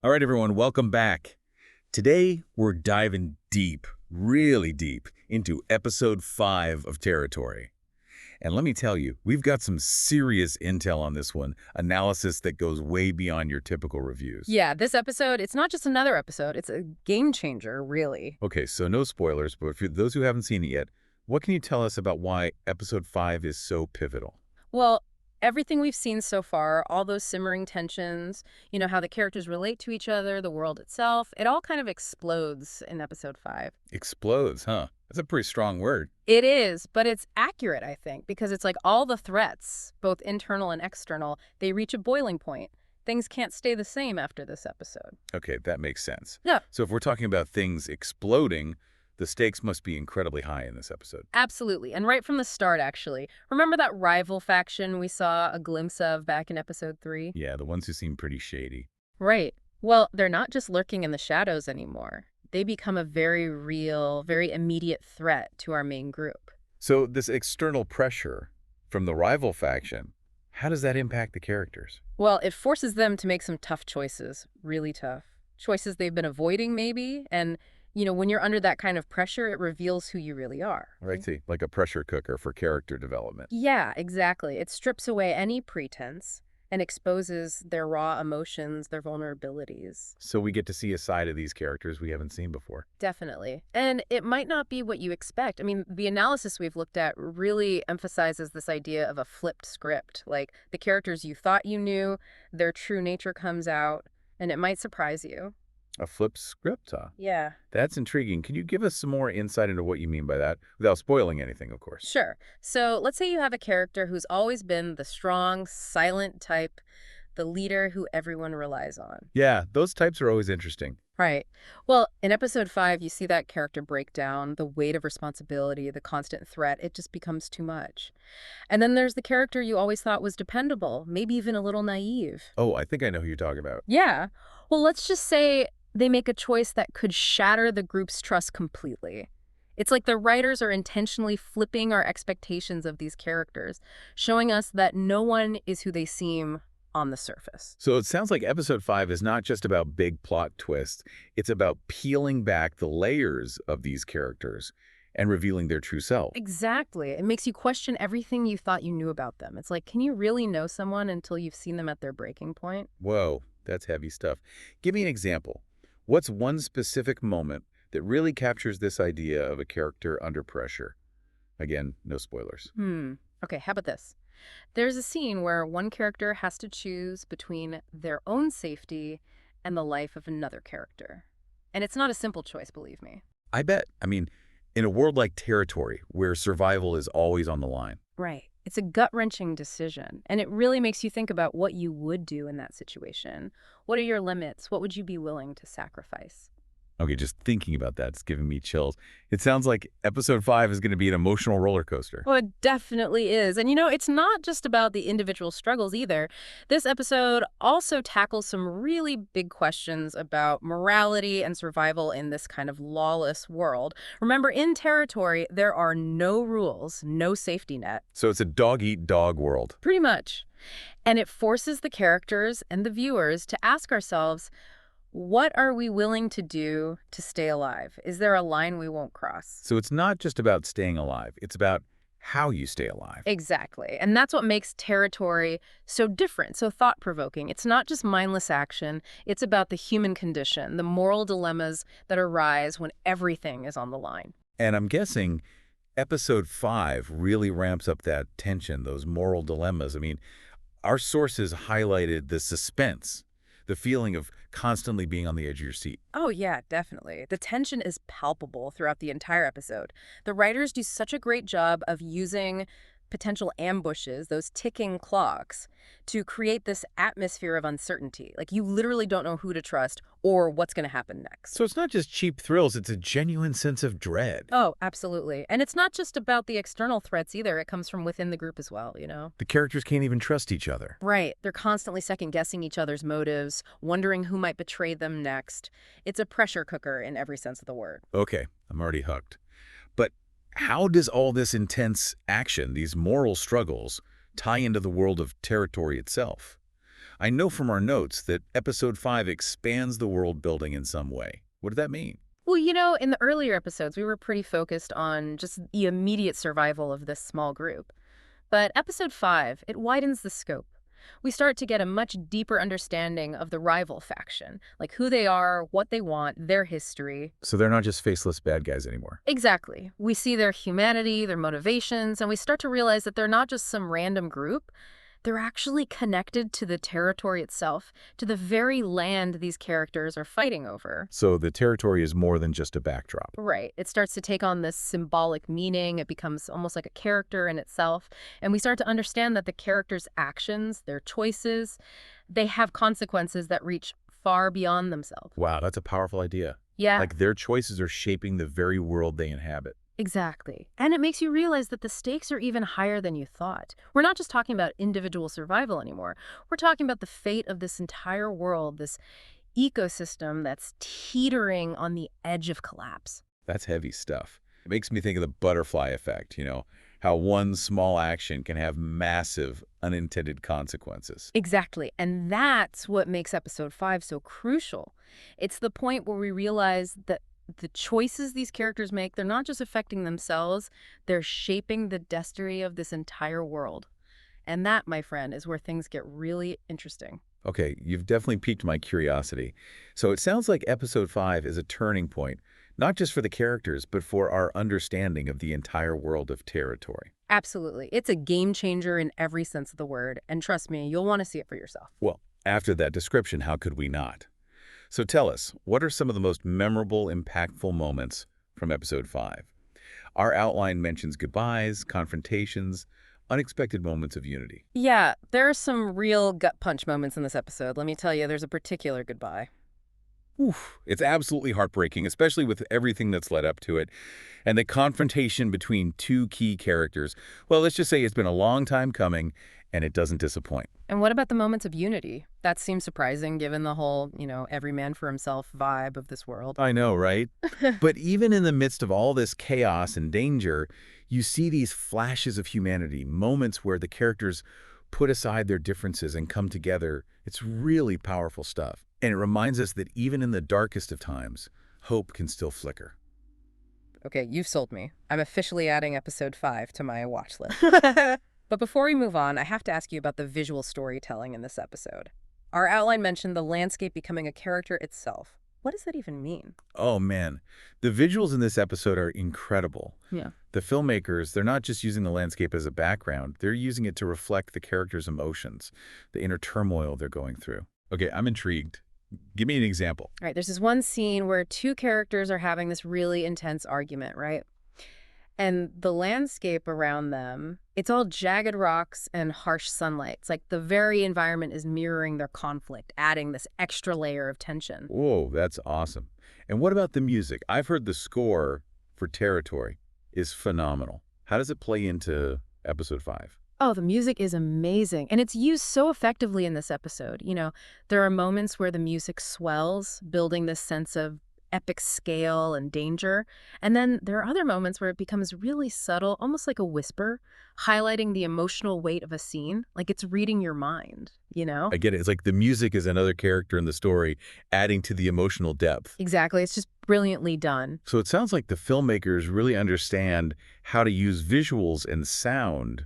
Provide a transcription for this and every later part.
All right, everyone, welcome back. Today, we're diving deep, really deep, into episode 5 of Territory. And let me tell you, we've got some serious intel on this one, analysis that goes way beyond your typical reviews. Yeah, this episode, it's not just another episode, it's a game changer, really. Okay, so no spoilers, but for those who haven't seen it yet, what can you tell us about why episode 5 is so pivotal? Well, everything we've seen so far, all those simmering tensions, how the characters relate to each other, the world itself, it all kind of explodes in episode 5. Explodes, huh? That's a pretty strong word. It is, but it's accurate, I think, because it's like all the threats, both internal and external, they reach a boiling point. Things can't stay the same after this episode. Okay, that makes sense. Yeah. So if we're talking about things exploding, the stakes must be incredibly high in this episode. Absolutely. And right from the start, actually. Remember that rival faction we saw a glimpse of back in episode 3? Yeah, the ones who seem pretty shady. Right. Well, they're not just lurking in the shadows anymore. They become a very real, very immediate threat to our main group. So this external pressure from the rival faction, how does that impact the characters? Well, it forces them to make some tough choices, really tough. Choices they've been avoiding, maybe. And, when you're under that kind of pressure, it reveals who you really are. Right, see, like a pressure cooker for character development. Yeah, exactly. It strips away any pretense and exposes their raw emotions, their vulnerabilities. So we get to see a side of these characters we haven't seen before. Definitely. And it might not be what you expect. I mean, the analysis we've looked at really emphasizes this idea of a flipped script. Like the characters you thought you knew, their true nature comes out, and it might surprise you. A flip script, huh? Yeah. That's intriguing. Can you give us some more insight into what you mean by that, without spoiling anything, of course? Sure. So let's say you have a character who's always been the strong, silent type, the leader who everyone relies on. Yeah, those types are always interesting. Right. Well, in episode 5, you see that character break down, the weight of responsibility, the constant threat. It just becomes too much. And then there's the character you always thought was dependable, maybe even a little naive. Oh, I think I know who you're talking about. Yeah. Well, let's just say they make a choice that could shatter the group's trust completely. It's like the writers are intentionally flipping our expectations of these characters, showing us that no one is who they seem on the surface. So it sounds like episode 5 is not just about big plot twists. It's about peeling back the layers of these characters and revealing their true self. Exactly. It makes you question everything you thought you knew about them. It's like, can you really know someone until you've seen them at their breaking point? Whoa, that's heavy stuff. Give me an example. What's one specific moment that really captures this idea of a character under pressure? Again, no spoilers. Okay, how about this? There's a scene where one character has to choose between their own safety and the life of another character. And it's not a simple choice, believe me. I bet. I mean, in a world like Territory, where survival is always on the line. Right. It's a gut-wrenching decision, and it really makes you think about what you would do in that situation. What are your limits? What would you be willing to sacrifice? Okay, just thinking about that's giving me chills. It sounds like episode 5 is going to be an emotional roller coaster. Well, it definitely is. And it's not just about the individual struggles either. This episode also tackles some really big questions about morality and survival in this kind of lawless world. Remember, in Territory, there are no rules, no safety net. So it's a dog-eat-dog world. Pretty much. And it forces the characters and the viewers to ask ourselves, what are we willing to do to stay alive? Is there a line we won't cross? So it's not just about staying alive. It's about how you stay alive. Exactly. And that's what makes Territory so different, so thought-provoking. It's not just mindless action. It's about the human condition, the moral dilemmas that arise when everything is on the line. And I'm guessing episode 5 really ramps up that tension, those moral dilemmas. I mean, our sources highlighted the suspense, the feeling of constantly being on the edge of your seat. Oh, yeah, definitely. The tension is palpable throughout the entire episode. The writers do such a great job of using potential ambushes, those ticking clocks, to create this atmosphere of uncertainty. Like you literally don't know who to trust or what's going to happen next. So it's not just cheap thrills, it's a genuine sense of dread. Oh, absolutely. And it's not just about the external threats either. It comes from within the group as well, The characters can't even trust each other. Right. They're constantly second-guessing each other's motives, wondering who might betray them next. It's a pressure cooker in every sense of the word. Okay, I'm already hooked. But how does all this intense action, these moral struggles, tie into the world of Territory itself? I know from our notes that Episode 5 expands the world building in some way. What does that mean? Well, in the earlier episodes, we were pretty focused on just the immediate survival of this small group. But episode 5, it widens the scope. We start to get a much deeper understanding of the rival faction, like who they are, what they want, their history. So they're not just faceless bad guys anymore. Exactly. We see their humanity, their motivations, and we start to realize that they're not just some random group. They're actually connected to the territory itself, to the very land these characters are fighting over. So the territory is more than just a backdrop. Right. It starts to take on this symbolic meaning. It becomes almost like a character in itself. And we start to understand that the characters' actions, their choices, they have consequences that reach far beyond themselves. Wow, that's a powerful idea. Yeah, Like their choices are shaping the very world they inhabit. exactly. And it makes you realize that the stakes are even higher than you thought. We're not just talking about individual survival anymore. We're talking about the fate of this entire world, this ecosystem that's teetering on the edge of collapse. That's heavy stuff. It makes me think of the butterfly effect, how one small action can have massive unintended consequences. Exactly. And that's what makes episode 5 so crucial. It's the point where we realize that the choices these characters make, they're not just affecting themselves, they're shaping the destiny of this entire world. And that, my friend, is where things get really interesting. Okay, you've definitely piqued my curiosity. So it sounds like Episode 5 is a turning point, not just for the characters, but for our understanding of the entire world of territory. Absolutely. It's a game changer in every sense of the word. And trust me, you'll want to see it for yourself. Well, after that description, how could we not? So tell us, what are some of the most memorable, impactful moments from Episode 5? Our outline mentions goodbyes, confrontations, unexpected moments of unity. Yeah, there are some real gut punch moments in this episode. Let me tell you, there's a particular goodbye. Oof, it's absolutely heartbreaking, especially with everything that's led up to it. And the confrontation between two key characters. Well, let's just say it's been a long time coming, and it doesn't disappoint. And what about the moments of unity? That seems surprising given the whole, every man for himself vibe of this world. I know, right? But even in the midst of all this chaos and danger, you see these flashes of humanity, moments where the characters put aside their differences and come together. It's really powerful stuff. And it reminds us that even in the darkest of times, hope can still flicker. Okay, you've sold me. I'm officially adding episode 5 to my watch list. But before we move on, I have to ask you about the visual storytelling in this episode. Our outline mentioned the landscape becoming a character itself. What does that even mean? Oh, man. The visuals in this episode are incredible. Yeah. The filmmakers, they're not just using the landscape as a background. They're using it to reflect the characters' emotions, the inner turmoil they're going through. Okay, I'm intrigued. Give me an example. All right, there's this one scene where two characters are having this really intense argument, right? And the landscape around them, it's all jagged rocks and harsh sunlight. It's like the very environment is mirroring their conflict, adding this extra layer of tension. Whoa, that's awesome. And what about the music? I've heard the score for Territory is phenomenal. How does it play into Episode 5? Oh, the music is amazing. And it's used so effectively in this episode. There are moments where the music swells, building this sense of epic scale and danger. And then there are other moments where it becomes really subtle, almost like a whisper, highlighting the emotional weight of a scene, like it's reading your mind, I get it. It's like the music is another character in the story, adding to the emotional depth. Exactly. It's just brilliantly done. So it sounds like the filmmakers really understand how to use visuals and sound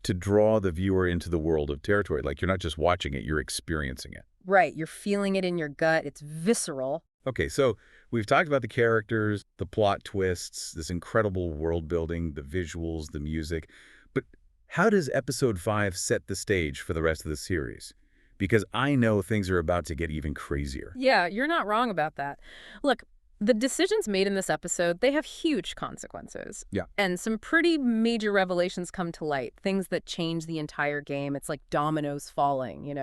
to draw the viewer into the world of Territory. Like you're not just watching it, you're experiencing it. Right. You're feeling it in your gut. It's visceral. Okay, so we've talked about the characters, the plot twists, this incredible world building, the visuals, the music. But how does Episode 5 set the stage for the rest of the series? Because I know things are about to get even crazier. Yeah, you're not wrong about that. Look, the decisions made in this episode, they have huge consequences. Yeah. And some pretty major revelations come to light, things that change the entire game. It's like dominoes falling,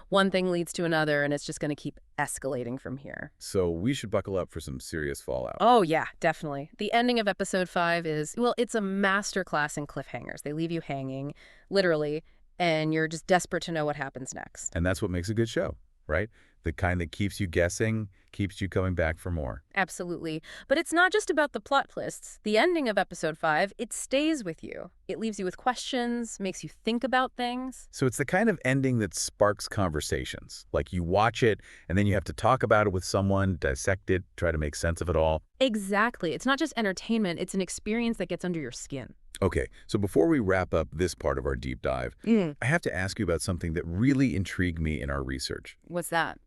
One thing leads to another, and it's just going to keep escalating from here. So we should buckle up for some serious fallout. Oh, yeah, definitely. The ending of episode 5 is, well, it's a masterclass in cliffhangers. They leave you hanging, literally, and you're just desperate to know what happens next. And that's what makes a good show, right? The kind that keeps you guessing, Keeps you coming back for more. Absolutely. But it's not just about the plot twists. The ending of episode 5, it stays with you. It leaves you with questions, makes you think about things. So it's the kind of ending that sparks conversations. Like you watch it, and then you have to talk about it with someone, dissect it, try to make sense of it all. Exactly. It's not just entertainment, it's an experience that gets under your skin. Okay, so before we wrap up this part of our deep dive, I have to ask you about something that really intrigued me in our research. What's that?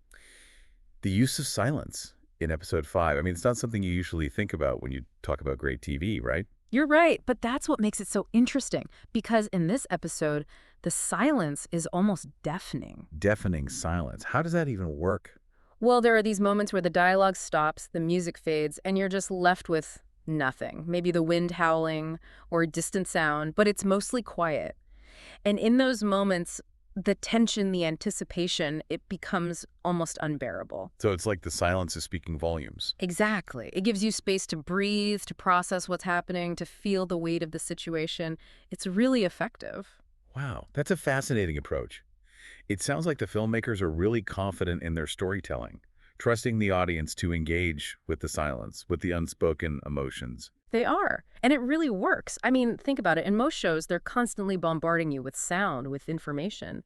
The use of silence in episode 5. I mean, it's not something you usually think about when you talk about great TV, right? You're right, but that's what makes it so interesting. Because in this episode, the silence is almost deafening. Deafening silence. How does that even work? Well, there are these moments where the dialogue stops, the music fades, and you're just left with nothing. Maybe the wind howling or a distant sound, but it's mostly quiet. And in those moments, the tension, the anticipation, it becomes almost unbearable. So it's like the silence is speaking volumes. Exactly. It gives you space to breathe, to process what's happening, to feel the weight of the situation. It's really effective. Wow, that's a fascinating approach. It sounds like the filmmakers are really confident in their storytelling, trusting the audience to engage with the silence, with the unspoken emotions. They are. And it really works. I mean, think about it. In most shows, they're constantly bombarding you with sound, with information.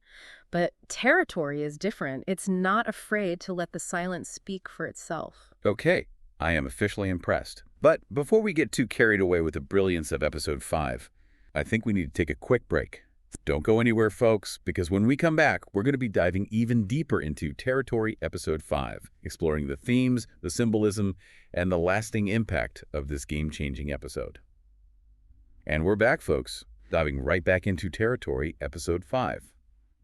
But Territory is different. It's not afraid to let the silence speak for itself. Okay, I am officially impressed. But before we get too carried away with the brilliance of episode 5, I think we need to take a quick break. Don't go anywhere, folks, because when we come back, we're going to be diving even deeper into Territory Episode 5, exploring the themes, the symbolism, and the lasting impact of this game-changing episode. And we're back, folks, diving right back into Territory Episode 5.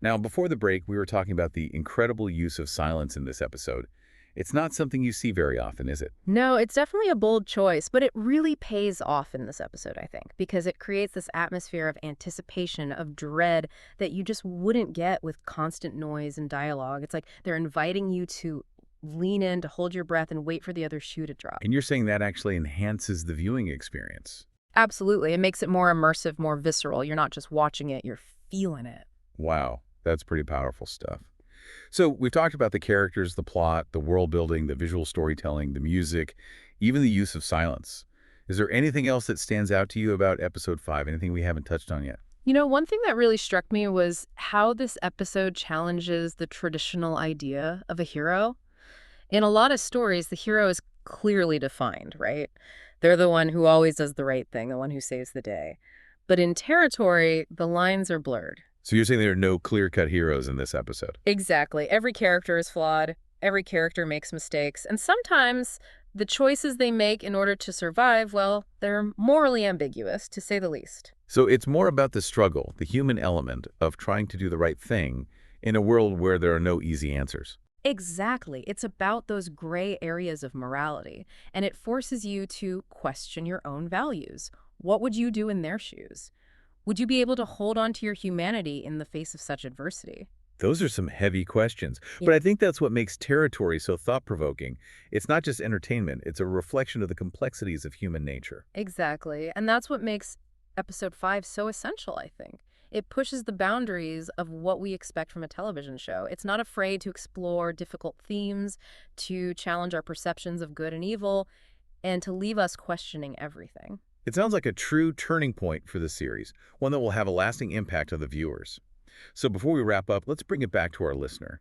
Now, before the break, we were talking about the incredible use of silence in this episode. It's not something you see very often, is it? No, it's definitely a bold choice, but it really pays off in this episode, I think, because it creates this atmosphere of anticipation, of dread that you just wouldn't get with constant noise and dialogue. It's like they're inviting you to lean in, to hold your breath, and wait for the other shoe to drop. And you're saying that actually enhances the viewing experience. Absolutely. It makes it more immersive, more visceral. You're not just watching it, you're feeling it. Wow, that's pretty powerful stuff. So we've talked about the characters, the plot, the world building, the visual storytelling, the music, even the use of silence. Is there anything else that stands out to you about episode 5? Anything we haven't touched on yet? You know, one thing that really struck me was how this episode challenges the traditional idea of a hero. In a lot of stories, the hero is clearly defined, right? They're the one who always does the right thing, the one who saves the day. But in Territory, the lines are blurred. So you're saying there are no clear-cut heroes in this episode? Exactly. Every character is flawed. Every character makes mistakes. And sometimes the choices they make in order to survive, well, they're morally ambiguous, to say the least. So it's more about the struggle, the human element of trying to do the right thing in a world where there are no easy answers. Exactly. It's about those gray areas of morality, and it forces you to question your own values. What would you do in their shoes? Would you be able to hold on to your humanity in the face of such adversity? Those are some heavy questions, Yeah. but I think that's what makes Territory so thought-provoking. It's not just entertainment, it's a reflection of the complexities of human nature. Exactly. And that's what makes episode 5 so essential, I think. It pushes the boundaries of what we expect from a television show. It's not afraid to explore difficult themes, to challenge our perceptions of good and evil, and to leave us questioning everything. It sounds like a true turning point for the series, one that will have a lasting impact on the viewers. So before we wrap up, let's bring it back to our listener.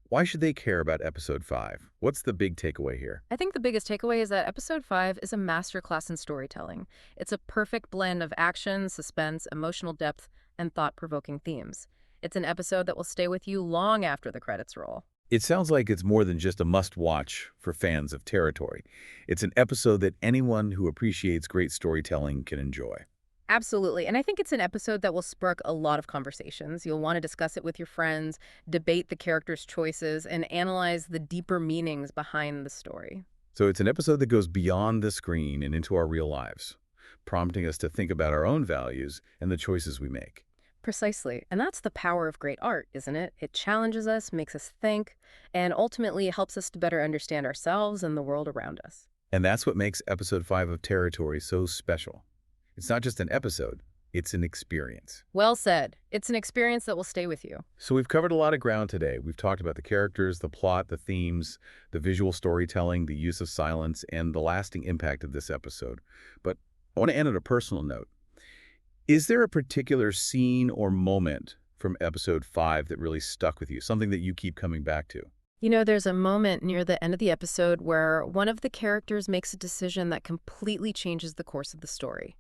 Why should they care about episode 5? What's the big takeaway here? I think the biggest takeaway is that episode 5 is a masterclass in storytelling. It's a perfect blend of action, suspense, emotional depth, and thought-provoking themes. It's an episode that will stay with you long after the credits roll. It sounds like it's more than just a must-watch for fans of Territory. It's an episode that anyone who appreciates great storytelling can enjoy. Absolutely. And I think it's an episode that will spark a lot of conversations. You'll want to discuss it with your friends, debate the characters' choices, and analyze the deeper meanings behind the story. So it's an episode that goes beyond the screen and into our real lives, prompting us to think about our own values and the choices we make. Precisely. And that's the power of great art, isn't it? It challenges us, makes us think, and ultimately helps us to better understand ourselves and the world around us. And that's what makes episode 5 of Territory so special. It's not just an episode, It's an experience. Well said. It's an experience that will stay with you. So we've covered a lot of ground today. We've talked about the characters, the plot, the themes, the visual storytelling, the use of silence, and the lasting impact of this episode. But I want to end on a personal note. Is there a particular scene or moment from episode 5 that really stuck with you, something that you keep coming back to? You know, there's a moment near the end of the episode where one of the characters makes a decision that completely changes the course of the story.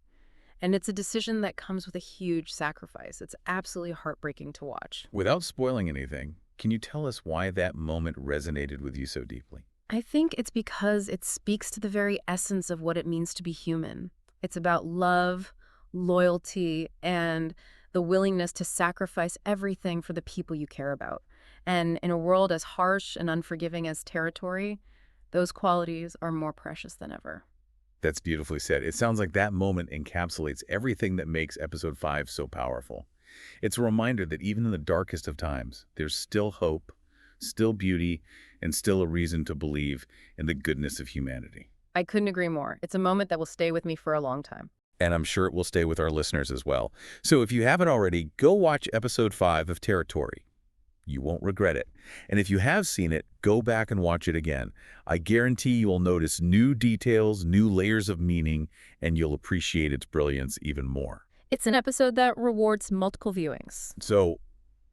And it's a decision that comes with a huge sacrifice. It's absolutely heartbreaking to watch. Without spoiling anything, can you tell us why that moment resonated with you so deeply? I think it's because it speaks to the very essence of what it means to be human. It's about love, loyalty, and the willingness to sacrifice everything for the people you care about. And in a world as harsh and unforgiving as territory, those qualities are more precious than ever. That's beautifully said. It sounds like that moment encapsulates everything that makes episode 5 so powerful. It's a reminder that even in the darkest of times, there's still hope, still beauty, and still a reason to believe in the goodness of humanity. I couldn't agree more. It's a moment that will stay with me for a long time. And I'm sure it will stay with our listeners as well. So if you haven't already, go watch episode 5 of Territory. You won't regret it. And if you have seen it, go back and watch it again. I guarantee you will notice new details, new layers of meaning, and you'll appreciate its brilliance even more. It's an episode that rewards multiple viewings. So,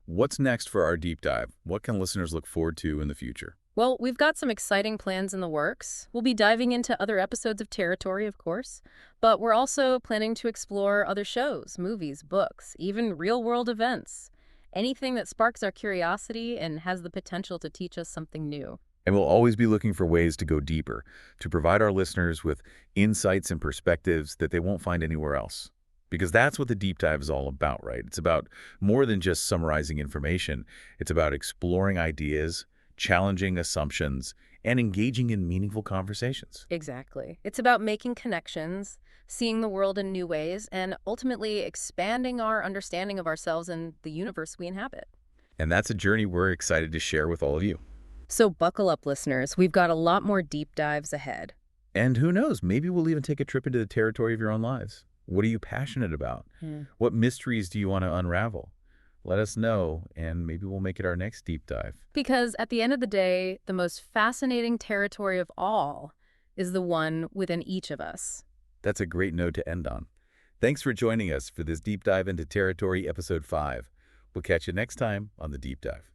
what's next for our deep dive? What can listeners look forward to in the future? Well, we've got some exciting plans in the works. We'll be diving into other episodes of Territory, of course, but we're also planning to explore other shows, movies, books, even real-world events. Anything that sparks our curiosity and has the potential to teach us something new. And we'll always be looking for ways to go deeper, to provide our listeners with insights and perspectives that they won't find anywhere else. Because that's what the deep dive is all about, right? It's about more than just summarizing information. It's about exploring ideas, challenging assumptions, and engaging in meaningful conversations. Exactly. It's about making connections, seeing the world in new ways, and ultimately expanding our understanding of ourselves and the universe we inhabit. And that's a journey we're excited to share with all of you. So buckle up, listeners. We've got a lot more deep dives ahead. And who knows, maybe we'll even take a trip into the territory of your own lives. What are you passionate about? What mysteries do you want to unravel? Let us know, and maybe we'll make it our next deep dive. Because at the end of the day, the most fascinating territory of all is the one within each of us. That's a great note to end on. Thanks for joining us for this deep dive into Territory Episode 5. We'll catch you next time on the Deep Dive.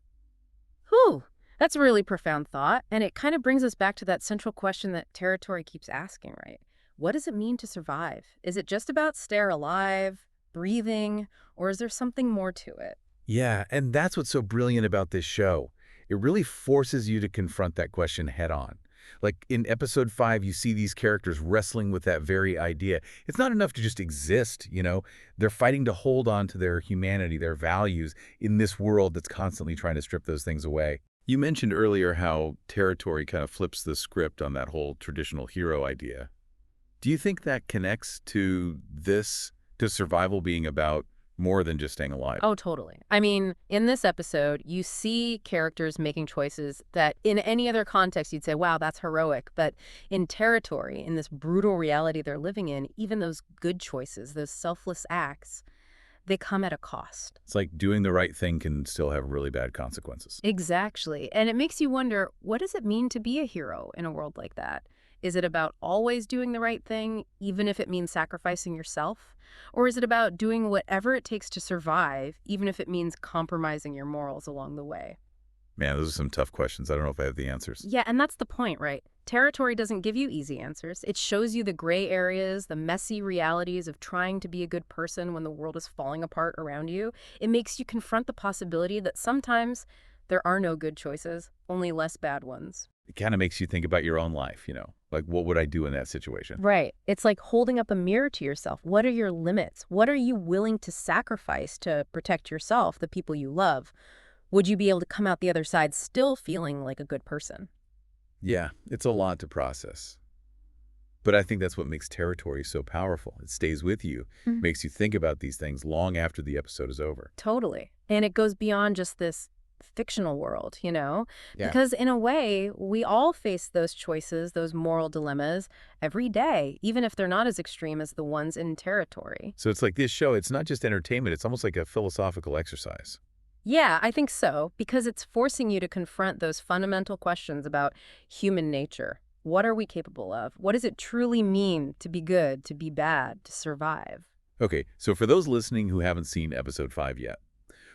Whew, that's a really profound thought, and it kind of brings us back to that central question that Territory keeps asking, right? What does it mean to survive? Is it just about staying alive, breathing, or is there something more to it? Yeah, and that's what's so brilliant about this show. It really forces you to confront that question head on. Like in episode 5, you see these characters wrestling with that very idea. It's not enough to just exist, you know. They're fighting to hold on to their humanity, their values in this world that's constantly trying to strip those things away. You mentioned earlier how Territory kind of flips the script on that whole traditional hero idea. Do you think that connects to this, to survival being about more than just staying alive? Oh, totally. I mean, in this episode, you see characters making choices that in any other context you'd say, wow, that's heroic. But in Territory, in this brutal reality they're living in, even those good choices, those selfless acts, they come at a cost. It's like doing the right thing can still have really bad consequences. Exactly. And it makes you wonder, what does it mean to be a hero in a world like that? Is it about always doing the right thing, even if it means sacrificing yourself? Or is it about doing whatever it takes to survive, even if it means compromising your morals along the way? Man, those are some tough questions. I don't know if I have the answers. Yeah, and that's the point, right? Territory doesn't give you easy answers. It shows you the gray areas, the messy realities of trying to be a good person when the world is falling apart around you. It makes you confront the possibility that sometimes there are no good choices, only less bad ones. It kind of makes you think about your own life, you know, like what would I do in that situation? Right. It's like holding up a mirror to yourself. What are your limits? What are you willing to sacrifice to protect yourself, the people you love? Would you be able to come out the other side still feeling like a good person? Yeah, it's a lot to process. But I think that's what makes Territory so powerful. It stays with you, makes you think about these things long after the episode is over. Totally. And it goes beyond just this fictional world, you know? Yeah. Because in a way, we all face those choices, those moral dilemmas every day, even if they're not as extreme as the ones in Territory. So it's like this show, it's not just entertainment, it's almost like a philosophical exercise. Yeah, I think so, because it's forcing you to confront those fundamental questions about human nature. What are we capable of? What does it truly mean to be good, to be bad, to survive? Okay, so for those listening who haven't seen episode 5 yet,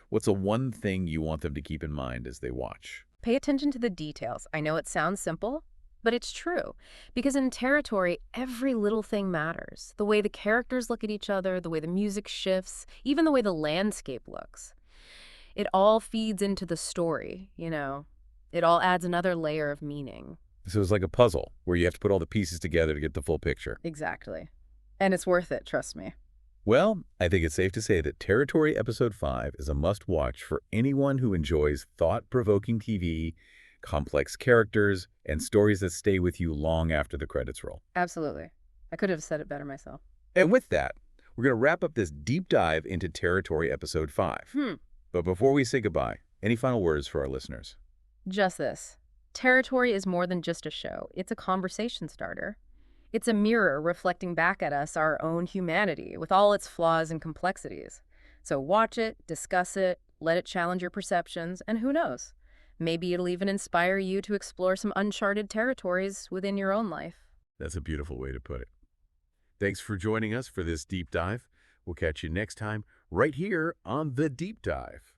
what's the one thing you want them to keep in mind as they watch? Pay attention to the details. I know it sounds simple, but it's true. Because in Territory, every little thing matters. The way the characters look at each other, the way the music shifts, even the way the landscape looks. It all feeds into the story, you know. It all adds another layer of meaning. So it's like a puzzle where you have to put all the pieces together to get the full picture. Exactly. And it's worth it, trust me. Well, I think it's safe to say that Territory Episode 5 is a must-watch for anyone who enjoys thought-provoking TV, complex characters, and stories that stay with you long after the credits roll. Absolutely. I could have said it better myself. And with that, we're going to wrap up this deep dive into Territory Episode 5. But before we say goodbye, any final words for our listeners? Just this. Territory is more than just a show. It's a conversation starter. It's a mirror reflecting back at us our own humanity with all its flaws and complexities. So watch it, discuss it, let it challenge your perceptions, and who knows? Maybe it'll even inspire you to explore some uncharted territories within your own life. That's a beautiful way to put it. Thanks for joining us for this deep dive. We'll catch you next time right here on The Deep Dive.